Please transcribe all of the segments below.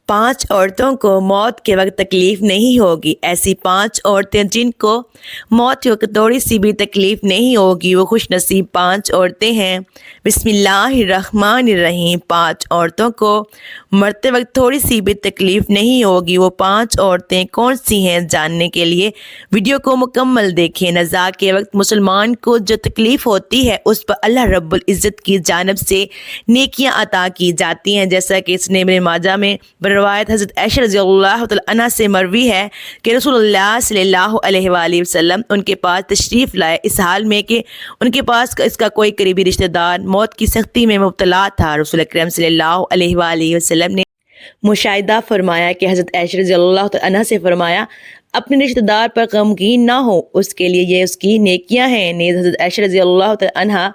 5 عورتوں کو موت کے وقت تکلیف نہیں ہوگی۔ ایسی 5 عورتیں جن کو موت کے وقت تھوڑی سی بھی تکلیف نہیں ہوگی، وہ خوش نصیب 5 عورتیں ہیں۔ بسم اللہ الرحمن الرحیم۔ 5 عورتوں کو مرتے وقت تھوڑی سی بھی تکلیف نہیں ہوگی، وہ 5 عورتیں کون سی ہیں؟ جاننے کے لیے ویڈیو کو مکمل دیکھیں۔ نزاع کے وقت مسلمان کو جو تکلیف ہوتی ہے اس پر اللہ رب العزت کی جانب سے نیکیاں عطا کی جاتی ہیں، جیسا کہ اس نے ابن ماجہ میں روایت حضرت عائشہ رضی اللہ تعالی عنہا سے مروی ہے کہ رسول اللہ صلی اللہ علیہ وآلہ وسلم ان کے پاس تشریف لائے، اس حال میں کہ ان کے پاس اس کا کوئی قریبی رشتہ دار موت کی سختی میں مبتلا تھا۔ رسول اکرم صلی اللہ علیہ وآلہ وسلم نے مشاہدہ فرمایا کہ حضرت عائشہ رضی اللہ تعالی عنہا سے فرمایا، اپنے رشتہ دار پر غمگین نہ ہو، اس کے لیے یہ اس کی نیکیاں ہیں۔ نیز حضرت عائشہ رضی اللہ تعالی عنہا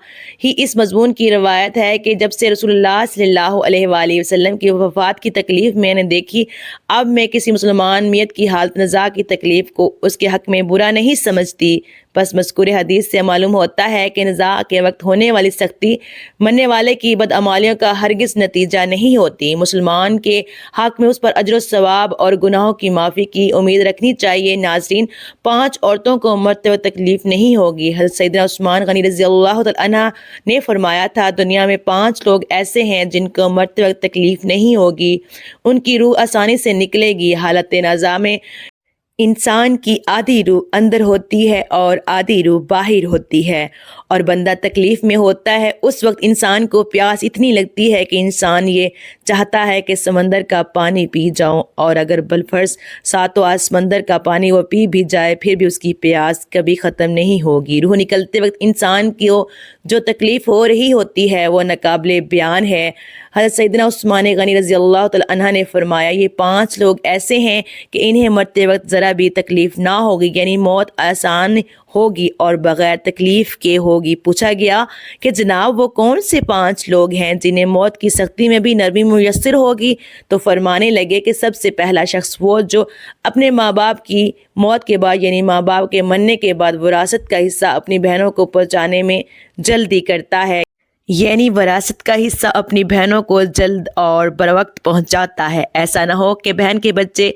ہی اس مضمون کی روایت ہے کہ جب سے رسول اللہ صلی اللہ علیہ وآلہ وسلم کی وفات کی تکلیف میں نے دیکھی، اب میں کسی مسلمان میت کی حالت نزاع کی تکلیف کو اس کے حق میں برا نہیں سمجھتی۔ بس مذکور حدیث سے معلوم ہوتا ہے کہ نزاع کے وقت ہونے والی سختی مرنے والے کی بدعمالیوں کا ہرگز نتیجہ نہیں ہوتی۔ مسلمان کے حق میں اس پر اجر و ثواب اور گناہوں کی معافی کی امید رکھنی چاہیے۔ ناظرین، 5 عورتوں کو مرتے وقت تکلیف نہیں ہوگی۔ حضرت سیدنا عثمان غنی رضی اللہ تعالی عنہ نے فرمایا تھا، دنیا میں 5 لوگ ایسے ہیں جن کو مرتے وقت تکلیف نہیں ہوگی، ان کی روح آسانی سے نکلے گی۔ حالت نزاع میں انسان کی آدھی روح اندر ہوتی ہے اور آدھی روح باہر ہوتی ہے، اور بندہ تکلیف میں ہوتا ہے۔ اس وقت انسان کو پیاس اتنی لگتی ہے کہ انسان یہ چاہتا ہے کہ سمندر کا پانی پی جاؤں، اور اگر بالفرض 7 سمندر کا پانی وہ پی بھی جائے پھر بھی اس کی پیاس کبھی ختم نہیں ہوگی۔ روح نکلتے وقت انسان کو جو تکلیف ہو رہی ہوتی ہے وہ ناقابل بیان ہے۔ حضرت سیدنا عثمان غنی رضی اللہ تعالی عنہ نے فرمایا، یہ 5 لوگ ایسے ہیں کہ انہیں مرتے وقت ذرا بھی تکلیف نہ ہوگی، یعنی موت آسان ہوگی اور بغیر تکلیف کے ہوگی۔ پوچھا گیا کہ جناب وہ کون سے 5 لوگ ہیں جنہیں موت کی سختی میں بھی نرمی میسر ہوگی؟ تو فرمانے لگے کہ سب سے پہلا شخص وہ جو اپنے ماں باپ کی موت کے بعد، یعنی ماں باپ کے مرنے کے بعد وراثت کا حصہ اپنی بہنوں کو پہنچانے میں جلدی کرتا ہے، یعنی وراثت کا حصہ اپنی بہنوں کو جلد اور بروقت پہنچاتا ہے۔ ایسا نہ ہو کہ بہن کے بچے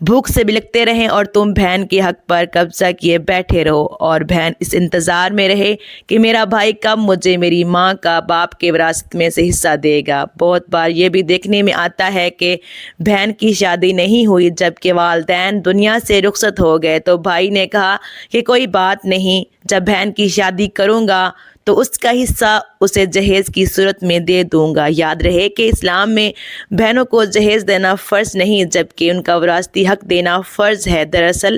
بھوک سے بلکتے رہیں اور تم بہن کے حق پر قبضہ کیے بیٹھے رہو، اور بہن اس انتظار میں رہے کہ میرا بھائی کب مجھے میری ماں کا باپ کے وراثت میں سے حصہ دے گا۔ بہت بار یہ بھی دیکھنے میں آتا ہے کہ بہن کی شادی نہیں ہوئی، جبکہ والدین دنیا سے رخصت ہو گئے تو بھائی نے کہا کہ کوئی بات نہیں، جب بہن کی شادی کروں گا تو اس کا حصہ اسے جہیز کی صورت میں دے دوں گا۔ یاد رہے کہ اسلام میں بہنوں کو جہیز دینا فرض نہیں، جبکہ ان کا وراثتی حق دینا فرض ہے۔ دراصل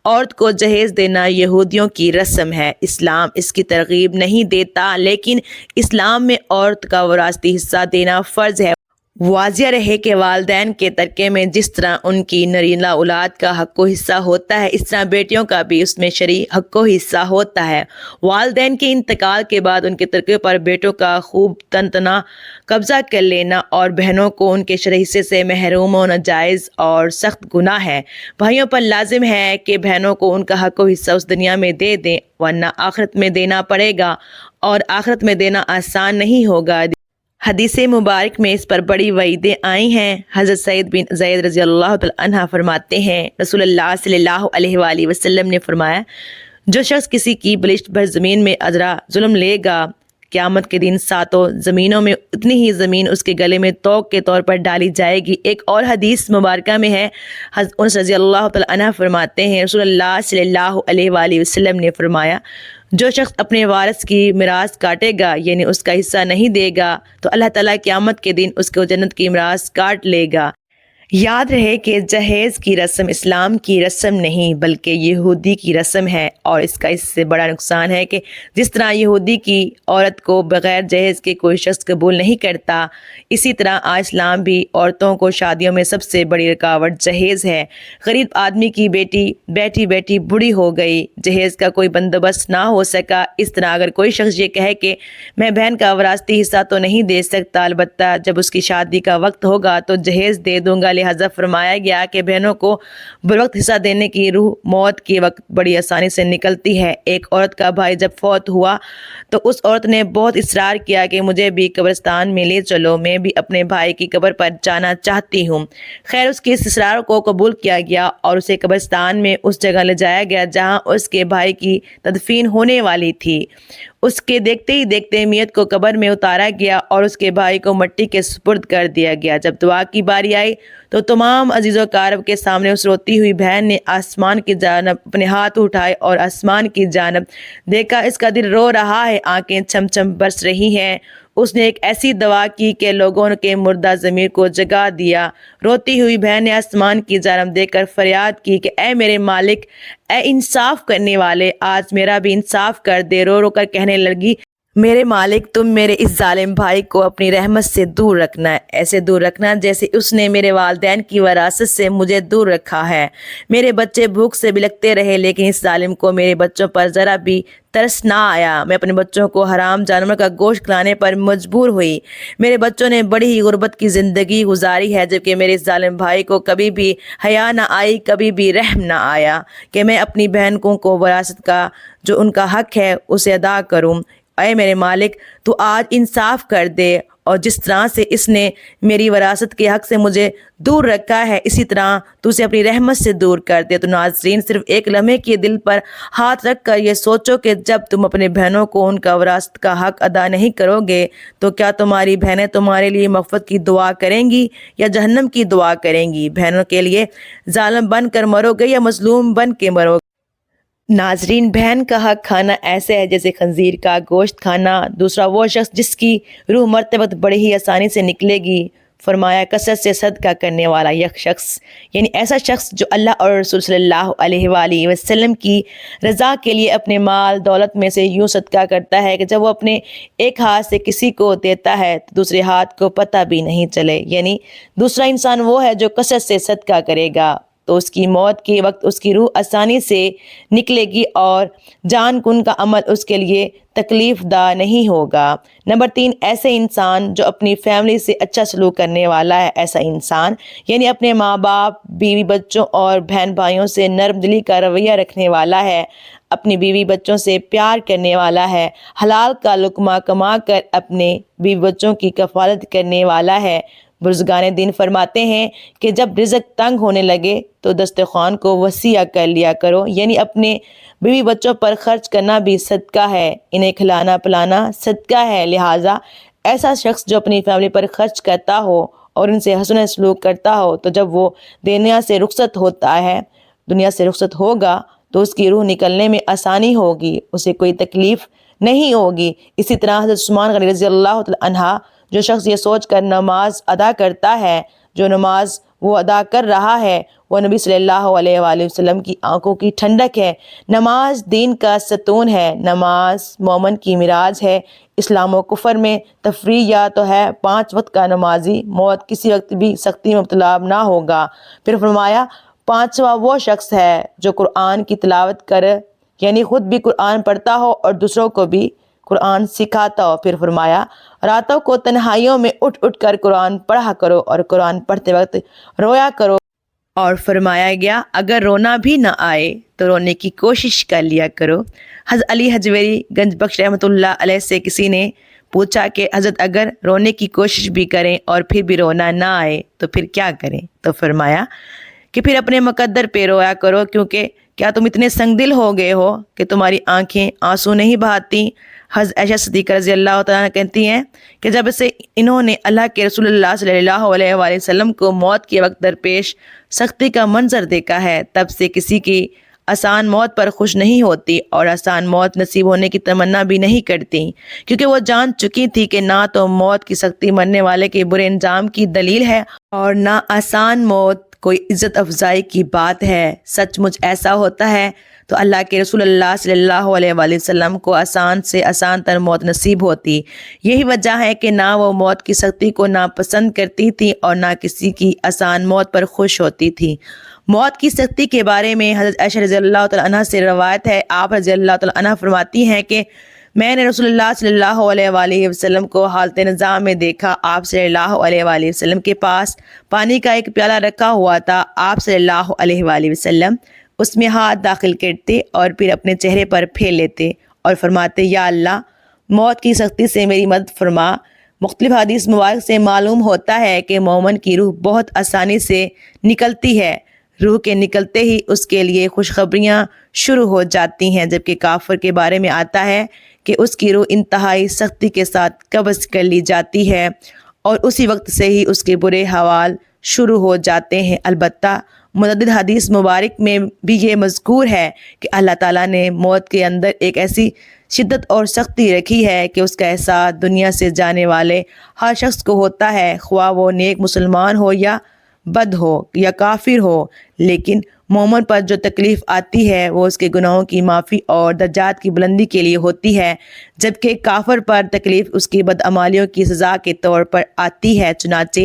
عورت کو جہیز دینا یہودیوں کی رسم ہے، اسلام اس کی ترغیب نہیں دیتا، لیکن اسلام میں عورت کا وراثتی حصہ دینا فرض ہے۔ واضح رہے کہ والدین کے ترکے میں جس طرح ان کی نرینہ اولاد کا حق و حصہ ہوتا ہے، اس طرح بیٹیوں کا بھی اس میں شرعی حق و حصہ ہوتا ہے۔ والدین کے انتقال کے بعد ان کے ترکے پر بیٹوں کا خوب تنتنا قبضہ کر لینا اور بہنوں کو ان کے شرعی حصے سے محروم ہونا جائز اور سخت گناہ ہے۔ بھائیوں پر لازم ہے کہ بہنوں کو ان کا حق و حصہ اس دنیا میں دے دیں، ورنہ آخرت میں دینا پڑے گا، اور آخرت میں دینا آسان نہیں ہوگا۔ حدیث مبارک میں اس پر بڑی وعیدیں آئی ہیں۔ حضرت سعید بن زید رضی اللہ تعالی عنہ فرماتے ہیں، رسول اللہ صلی اللہ علیہ وآلہ وسلم نے فرمایا، جو شخص کسی کی بلشت بھر زمین میں ادرا ظلم لے گا، قیامت کے دن 7 زمینوں میں اتنی ہی زمین اس کے گلے میں توق کے طور پر ڈالی جائے گی۔ ایک اور حدیث مبارکہ میں ہے، حضرت انس رضی اللہ تعالی عنہ فرماتے ہیں، رسول اللہ صلی اللہ علیہ وآلہ وسلم نے فرمایا، جو شخص اپنے وارث کی میراث کاٹے گا، یعنی اس کا حصہ نہیں دے گا، تو اللہ تعالیٰ قیامت کے دن اس کو جنت کی میراث کاٹ لے گا۔ یاد رہے کہ جہیز کی رسم اسلام کی رسم نہیں بلکہ یہودی کی رسم ہے، اور اس کا اس سے بڑا نقصان ہے کہ جس طرح یہودی کی عورت کو بغیر جہیز کے کوئی شخص قبول نہیں کرتا، اسی طرح اسلام بھی عورتوں کو شادیوں میں سب سے بڑی رکاوٹ جہیز ہے۔ غریب آدمی کی بیٹی بیٹھی بیٹھی بوڑھی ہو گئی، جہیز کا کوئی بندوبست نہ ہو سکا، اس طرح اگر کوئی شخص یہ کہے کہ میں بہن کا وراثتی حصہ تو نہیں دے سکتا، البتہ جب اس کی شادی کا وقت ہوگا تو جہیز دے دوں گا، لہٰذا فرمایا گیا کہ بہنوں کو بروقت حصہ دینے کی روح موت کے وقت بڑی آسانی سے نکلتی ہے۔ ایک عورت کا بھائی جب فوت ہوا تو اس عورت نے بہت اصرار کیا کہ مجھے بھی قبرستان میں لے چلو، میں بھی اپنے بھائی کی قبر پر جانا چاہتی ہوں۔ خیر اس کے اس اصرار کو قبول کیا گیا اور اسے قبرستان میں اس جگہ لے جایا گیا جہاں اس کے بھائی کی تدفین ہونے والی تھی۔ اس کے دیکھتے ہی دیکھتے میت کو قبر میں اتارا گیا اور اس کے بھائی کو مٹی کے سپرد کر دیا گیا۔ جب دعا کی باری آئی تو تمام عزیز و اقارب کے سامنے اس روتی ہوئی بہن نے آسمان کی جانب اپنے ہاتھ اٹھائے اور آسمان کی جانب دیکھا، اس کا دل رو رہا ہے، آنکھیں چھم چھم برس رہی ہیں۔ اس نے ایک ایسی دعا کی کہ لوگوں کے مردہ ضمیر کو جگا دیا۔ روتی ہوئی بہن نے آسمان کی جانب دیکھ کر فریاد کی کہ اے میرے مالک، اے انصاف کرنے والے، آج میرا بھی انصاف کر دے۔ رو رو کر کہنے لگی، میرے مالک تم میرے اس ظالم بھائی کو اپنی رحمت سے دور رکھنا، ایسے دور رکھنا جیسے اس نے میرے والدین کی وراثت سے مجھے دور رکھا ہے۔ میرے بچے بھوک سے بلکتے رہے لیکن اس ظالم کو میرے بچوں پر ذرا بھی ترس نہ آیا۔ میں اپنے بچوں کو حرام جانور کا گوشت کھلانے پر مجبور ہوئی۔ میرے بچوں نے بڑی ہی غربت کی زندگی گزاری ہے، جبکہ میرے اس ظالم بھائی کو کبھی بھی حیا نہ آئی، کبھی بھی رحم نہ آیا کہ میں اپنی بہنوں کو وراثت کا جو ان کا حق ہے اسے ادا کروں۔ اے میرے مالک تو آج انصاف کر دے، اور جس طرح سے اس نے میری وراثت کے حق سے مجھے دور رکھا ہے اسی طرح تو اسے اپنی رحمت سے دور کر دے۔ تو ناظرین، صرف ایک لمحے کے دل پر ہاتھ رکھ کر یہ سوچو کہ جب تم اپنے بہنوں کو ان کا وراثت کا حق ادا نہیں کرو گے تو کیا تمہاری بہنیں تمہارے لیے مغفرت کی دعا کریں گی یا جہنم کی دعا کریں گی؟ بہنوں کے لیے ظالم بن کر مرو گے یا مظلوم بن کے مرو گے؟ ناظرین، بہن کا حق کھانا ایسے ہے جیسے خنزیر کا گوشت کھانا۔ دوسرا وہ شخص جس کی روح مرتبت بڑی ہی آسانی سے نکلے گی، فرمایا کثرت سے صدقہ کرنے والا یک شخص، یعنی ایسا شخص جو اللہ اور رسول صلی اللہ علیہ وآلہ وسلم کی رضا کے لیے اپنے مال دولت میں سے یوں صدقہ کرتا ہے کہ جب وہ اپنے ایک ہاتھ سے کسی کو دیتا ہے تو دوسرے ہاتھ کو پتہ بھی نہیں چلے۔ یعنی دوسرا انسان وہ ہے جو کثرت سے صدقہ کرے گا تو اس کی موت کے وقت اس کی روح آسانی سے نکلے گی اور جان کن کا عمل اس کے لیے تکلیف دہ نہیں ہوگا۔ نمبر 3، ایسے انسان جو اپنی فیملی سے اچھا سلوک کرنے والا ہے۔ ایسا انسان یعنی اپنے ماں باپ، بیوی بچوں اور بہن بھائیوں سے نرم دلی کا رویہ رکھنے والا ہے، اپنی بیوی بچوں سے پیار کرنے والا ہے، حلال کا لقمہ کما کر اپنے بیوی بچوں کی کفالت کرنے والا ہے۔ بزرگان دین فرماتے ہیں کہ جب رزق تنگ ہونے لگے تو دسترخوان کو وسیع کر لیا کرو، یعنی اپنے بیوی بچوں پر خرچ کرنا بھی صدقہ ہے، انہیں کھلانا پلانا صدقہ ہے۔ لہٰذا ایسا شخص جو اپنی فیملی پر خرچ کرتا ہو اور ان سے حسن سلوک کرتا ہو تو جب وہ دنیا سے رخصت ہوگا تو اس کی روح نکلنے میں آسانی ہوگی، اسے کوئی تکلیف نہیں ہوگی۔ اسی طرح حضرت عثمان غنی رضی اللہ تعالی عنہ، جو شخص یہ سوچ کر نماز ادا کرتا ہے جو نماز وہ ادا کر رہا ہے وہ نبی صلی اللہ علیہ وآلہ وسلم کی آنکھوں کی ٹھنڈک ہے۔ نماز دین کا ستون ہے، نماز مومن کی معراج ہے۔ اسلام و کفر میں تفریق یا تو ہے 5 وقت کا نمازی موت کسی وقت بھی سختی میں مبتلا نہ ہوگا۔ پھر فرمایا 5واں وہ شخص ہے جو قرآن کی تلاوت کرے، یعنی خود بھی قرآن پڑھتا ہو اور دوسروں کو بھی قرآن سکھاتا ہو۔ پھر فرمایا راتوں کو تنہائیوں میں اٹھ اٹھ کر قرآن پڑھا کرو اور قرآن پڑھتے وقت رویا کرو۔ اور فرمایا گیا اگر رونا بھی نہ آئے تو رونے کی کوشش کر لیا کرو۔ حضرت علی حجویری گنج بخش رحمۃ اللہ علیہ سے کسی نے پوچھا کہ حضرت اگر رونے کی کوشش بھی کریں اور پھر بھی رونا نہ آئے تو پھر کیا کریں؟ تو فرمایا کہ پھر اپنے مقدر پہ رویا کرو، کیونکہ کیا تم اتنے سنگ دل ہو گئے ہو کہ تمہاری آنکھیں آنسو نہیں بہاتی؟ حضرت عائشہ صدیقہ رضی اللہ تعالیٰ کہتی ہیں کہ جب سے انہوں نے اللہ کے رسول اللہ صلی اللہ علیہ وآلہ وسلم کو موت کے وقت درپیش سختی کا منظر دیکھا ہے تب سے کسی کی آسان موت پر خوش نہیں ہوتی اور آسان موت نصیب ہونے کی تمنا بھی نہیں کرتی، کیونکہ وہ جان چکی تھی کہ نہ تو موت کی سختی مرنے والے کے برے انجام کی دلیل ہے اور نہ آسان موت کوئی عزت افزائی کی بات ہے۔ سچ مچ ایسا ہوتا ہے تو اللہ کے رسول اللہ صلی اللہ علیہ وآلہ وسلم کو آسان سے آسان تر موت نصیب ہوتی۔ یہی وجہ ہے کہ نہ وہ موت کی سختی کو ناپسند کرتی تھی اور نہ کسی کی آسان موت پر خوش ہوتی تھی۔ موت کی سختی کے بارے میں حضرت عائشہ رضی اللہ تعالیٰ عنہ سے روایت ہے، آپ رضی اللہ تعالیٰ عنہ فرماتی ہیں کہ میں نے رسول اللہ صلی اللہ علیہ وآلہ وسلم کو حالت نزاع میں دیکھا۔ آپ صلی اللہ علیہ وآلہ وسلم کے پاس پانی کا ایک پیالہ رکھا ہوا تھا۔ آپ صلی اللہ علیہ وآلہ وسلم اس میں ہاتھ داخل کرتے اور پھر اپنے چہرے پر پھیر لیتے اور فرماتے، یا اللہ، موت کی سختی سے میری مدد فرما۔ مختلف حدیث مبارک سے معلوم ہوتا ہے کہ مومن کی روح بہت آسانی سے نکلتی ہے۔ روح کے نکلتے ہی اس کے لیے خوشخبریاں شروع ہو جاتی ہیں، جبکہ کافر کے بارے میں آتا ہے کہ اس کی روح انتہائی سختی کے ساتھ قبض کر لی جاتی ہے اور اسی وقت سے ہی اس کے برے حوال شروع ہو جاتے ہیں۔ البتہ متعدد حدیث مبارک میں بھی یہ مذکور ہے کہ اللہ تعالیٰ نے موت کے اندر ایک ایسی شدت اور سختی رکھی ہے کہ اس کا احساس دنیا سے جانے والے ہر شخص کو ہوتا ہے، خواہ وہ نیک مسلمان ہو یا بد ہو یا کافر ہو۔ لیکن مومن پر جو تکلیف آتی ہے وہ اس کے گناہوں کی معافی اور درجات کی بلندی کے لیے ہوتی ہے، جبکہ کافر پر تکلیف اس کی بدعمالیوں کی سزا کے طور پر آتی ہے۔ چنانچہ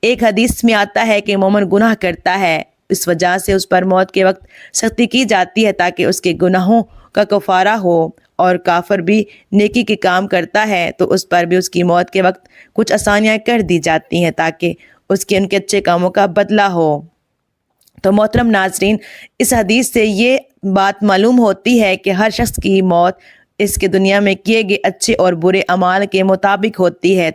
ایک حدیث میں آتا ہے کہ مومن گناہ کرتا ہے، اس وجہ سے اس پر موت کے وقت سختی کی جاتی ہے تاکہ اس کے گناہوں کا کفارہ ہو، اور کافر بھی نیکی کے کام کرتا ہے تو اس پر بھی اس کی موت کے وقت کچھ آسانیاں کر دی جاتی ہیں تاکہ اس کے ان کے اچھے کاموں کا بدلہ ہو۔ تو محترم ناظرین، اس حدیث سے یہ بات معلوم ہوتی ہے کہ ہر شخص کی موت اس کے دنیا میں کیے گئے اچھے اور برے اعمال کے مطابق ہوتی ہے۔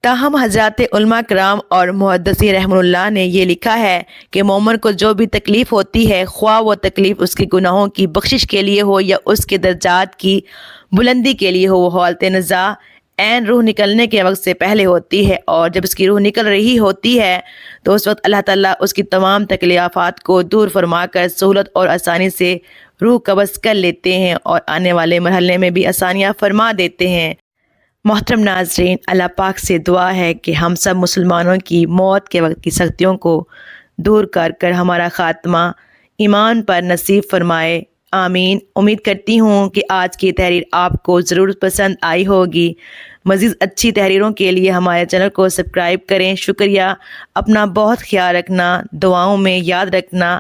تاہم حضرات علماء کرام اور محدثین رحمہ اللہ نے یہ لکھا ہے کہ مومن کو جو بھی تکلیف ہوتی ہے، خواہ وہ تکلیف اس کے گناہوں کی بخشش کے لیے ہو یا اس کے درجات کی بلندی کے لیے ہو، وہ حالت نزاع عین روح نکلنے کے وقت سے پہلے ہوتی ہے، اور جب اس کی روح نکل رہی ہوتی ہے تو اس وقت اللہ تعالیٰ اس کی تمام تکلیفات کو دور فرما کر سہولت اور آسانی سے روح قبض کر لیتے ہیں اور آنے والے مرحلے میں بھی آسانیاں فرما دیتے ہیں۔ محترم ناظرین، اللہ پاک سے دعا ہے کہ ہم سب مسلمانوں کی موت کے وقت کی سختیوں کو دور کر کر ہمارا خاتمہ ایمان پر نصیب فرمائے، آمین۔ امید کرتی ہوں کہ آج کی تحریر آپ کو ضرور پسند آئی ہوگی۔ مزید اچھی تحریروں کے لیے ہمارے چینل کو سبسکرائب کریں۔ شکریہ۔ اپنا بہت خیال رکھنا، دعاؤں میں یاد رکھنا۔